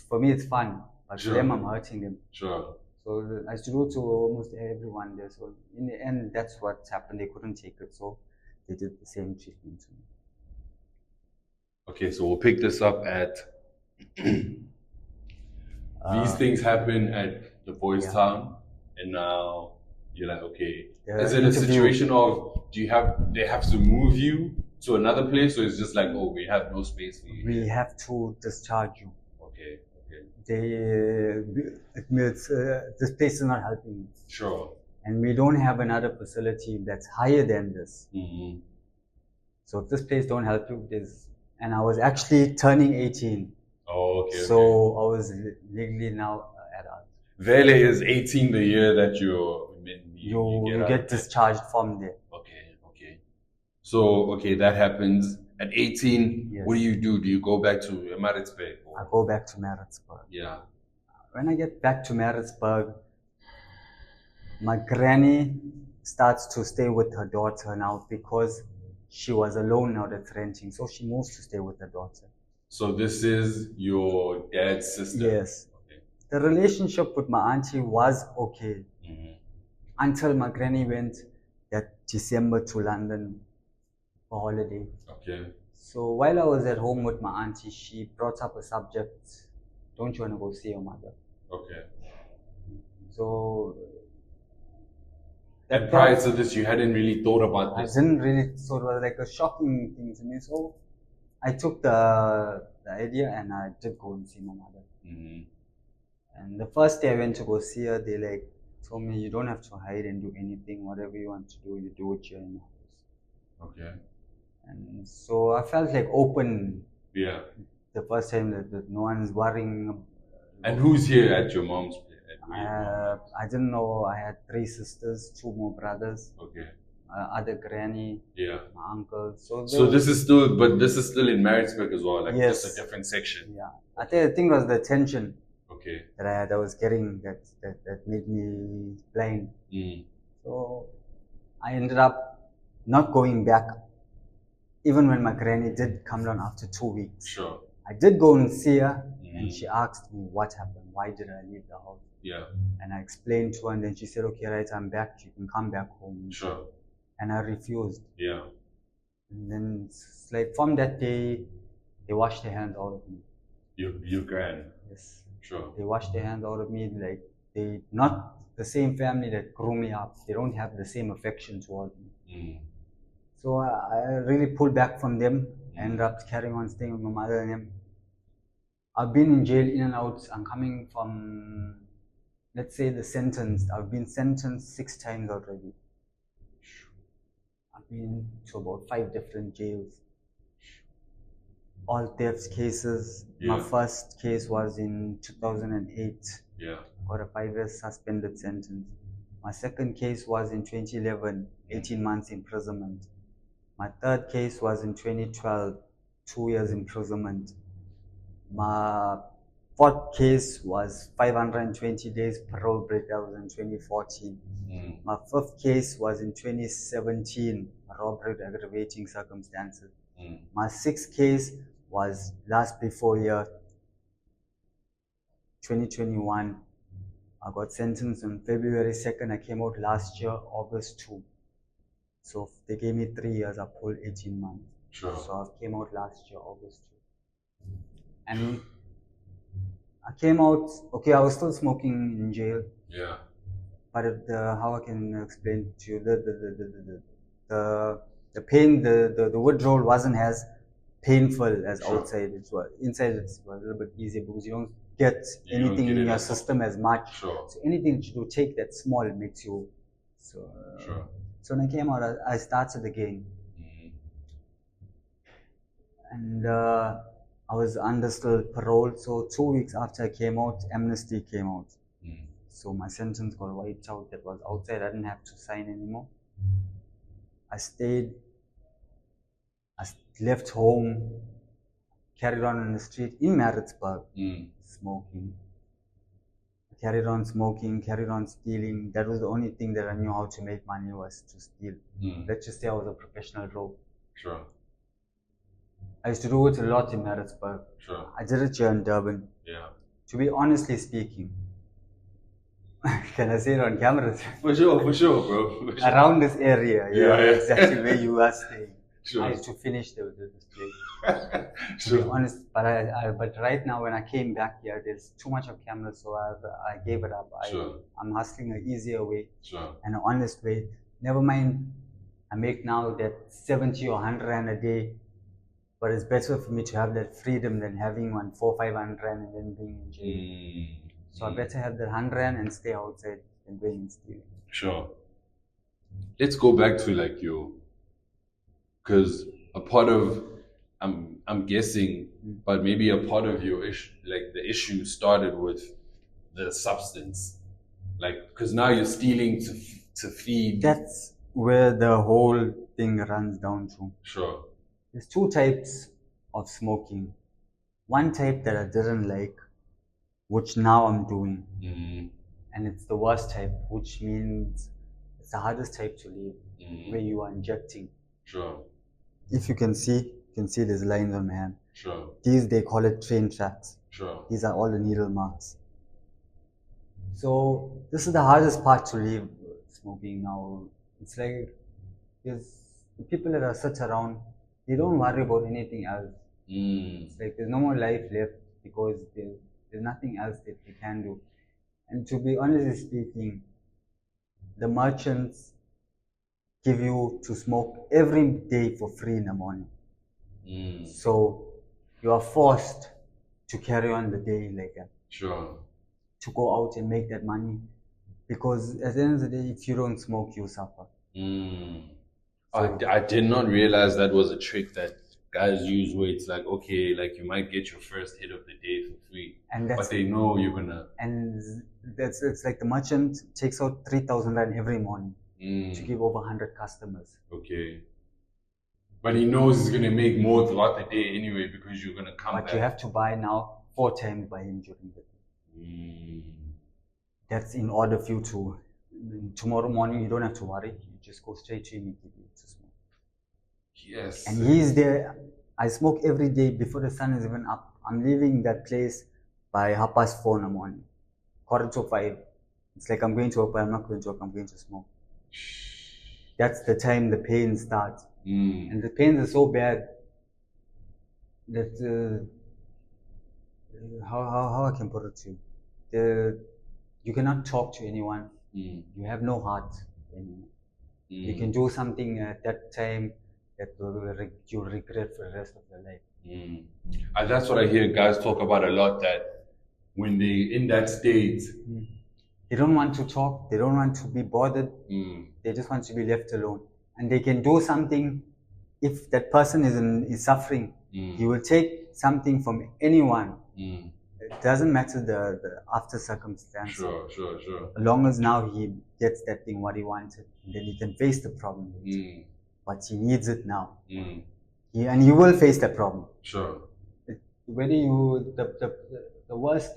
For me, it's fun, but Sure. for them, I'm hurting them. Sure. So I used to do it to almost everyone there. So in the end, that's what happened. They couldn't take it, so they did the same treatment to me. Okay, so we'll pick this up at these things happen at the boys' Yeah. town, and now you're like, okay, The is it a interview. situation of they have to move you to another place, or it's just like, oh, we have no space for you? We have to discharge you. Okay, okay, It means this place is not helping us. sure. And we don't have another facility that's higher than this. Mm-hmm. So if this place don't help you, and I was actually turning 18. Oh, okay. So I was legally now adult. Vele is 18 the year that You get discharged from there. Okay. So, okay, that happens. At 18, Yes. What do you do? Do you go back to Maritzburg? I go back to Maritzburg. Yeah. When I get back to Maritzburg, my granny starts to stay with her daughter now because she was alone now that's renting. So she moves to stay with her daughter. So this is your dad's sister? Yes. Okay. The relationship with my auntie was okay until my granny went that December to London for holiday. Okay. So while I was at home with my auntie, she brought up a subject, don't you want to go see your mother? Okay. So And prior to this, you hadn't really thought about this? I didn't really, so it was like a shocking thing to me. So I took the idea and I did go and see my mother. And the first day I went to go see her, they told me, you don't have to hide and do anything. Whatever you want to do, you do it here in the house. Okay. And so I felt like open. Yeah. The first time that no one's worrying. And who's here at your mom's place? I didn't know. I had 3 sisters, 2 more brothers. Okay. Other granny. Yeah. My uncle. So this is still in Maritzburg as well, like yes. just a different section. Yeah. I think it was the tension. Okay. That I was getting that made me blind. So I ended up not going back, even when my granny did come down after 2 weeks. Sure. I did go and see her, and she asked me what happened. Why did I leave the house? Yeah. And I explained to her, and then she said, "Okay, right, I'm back. You can come back home." Sure. And I refused. Yeah. And then it's like from that day, they washed their hands out of me. Your gran. Yes. Sure. They washed their hands out of me. Like they not the same family that grew me up. They don't have the same affection towards me. So I really pulled back from them. Ended up carrying on staying with my mother and them. I've been in jail in and out. I'm coming from, let's say the sentence. I've been sentenced 6 times already. I've been to about 5 different jails. All theft cases. Yeah. My first case was in 2008. Yeah. Got a 5-year suspended sentence. My second case was in 2011, 18 months imprisonment. My third case was in 2012, 2 years imprisonment. My fourth case was 520 days parole break. That was in 2014. My fifth case was in 2017, robbery with aggravating circumstances. My sixth case was last before year, 2021. I got sentenced on February 2nd. I came out last year, August 2. So they gave me 3 years. I pulled 18 months. Sure. So I came out last year, August 2. And I came out, okay, I was still smoking in jail. Yeah. But how I can explain to you, the pain, the withdrawal wasn't as painful as outside. Inside it's a little bit easier because you don't get anything in your system as much. Sure. So anything that you take that small makes you. So sure. So when I came out, I started again, and I was under still parole. So 2 weeks after I came out, amnesty came out. So my sentence got wiped out. That was outside. I didn't have to sign anymore. I stayed. I left home, carried on the street in Maritzburg, smoking. I carried on smoking, carried on stealing. That was the only thing that I knew how to make money, was to steal. Let's just say I was a professional rogue. Sure. I used to do it a lot in Maritzburg. Sure. I did it here in Durban. Yeah. To be honestly speaking, can I say it on camera? For sure, bro. For sure. Around this area, yeah, Yeah. exactly where you are staying. Sure. I used to finish this place. To Sure. be honest, but right now when I came back here, there's too much of cameras, so I gave it up. Sure. I'm hustling an easier way, Sure. and an honest way. Never mind, I make now that 70 or 100 rand a day, but it's better for me to have that freedom than having 400-500 rand and then being in jail. So I better have that 100 rand and stay outside than going and stealing. Sure. Let's go back to like because a part of I'm guessing, but maybe a part of your issue, like the issue started with the substance, like because now you're stealing to feed. That's where the whole thing runs down to. Sure. There's two types of smoking. One type that I didn't like, which now I'm doing, and it's the worst type, which means it's the hardest type to leave, where you are injecting. Sure. If you can see there's lines on my hand. Sure. These, they call it train tracks. Sure. These are all the needle marks. So this is the hardest part to leave smoking now. It's like there's the people that are such around, they don't worry about anything else. It's like there's no more life left because there's nothing else that they can do. And to be honestly speaking, the merchants give you to smoke every day for free in the morning. So you are forced to carry on the day like that. Sure. To go out and make that money, because at the end of the day, if you don't smoke, you suffer. I did not realize that was a trick that guys use, where it's like, okay, like you might get your first hit of the day for free, but they know you're gonna. And it's like the merchant takes out 3,000 rand every morning to give over 100 customers. Okay. But he knows he's gonna make more throughout the day anyway, because you're gonna come back. But you have to buy now 4 times by him during the day. That's in order for you to, tomorrow morning you don't have to worry, you just go straight to him and give you to smoke. Yes. And he's there. I smoke every day before the sun is even up. I'm leaving that place by 4:30 in the morning, 4:45. It's like I'm going to work, but I'm not going to work, I'm going to smoke. That's the time the pain starts. And the pains are so bad that how I can put it to you, you cannot talk to anyone. You have no heart anymore. You can do something at that time that you'll regret for the rest of your life. And that's what I hear guys talk about a lot, that when they in that state, they don't want to talk, they don't want to be bothered, they just want to be left alone. And they can do something. If that person is suffering, he will take something from anyone. It doesn't matter the after circumstance. Sure. As long as now he gets that thing what he wanted, then he can face the problem. But he needs it now. And he will face the problem. Sure. Whether you the worst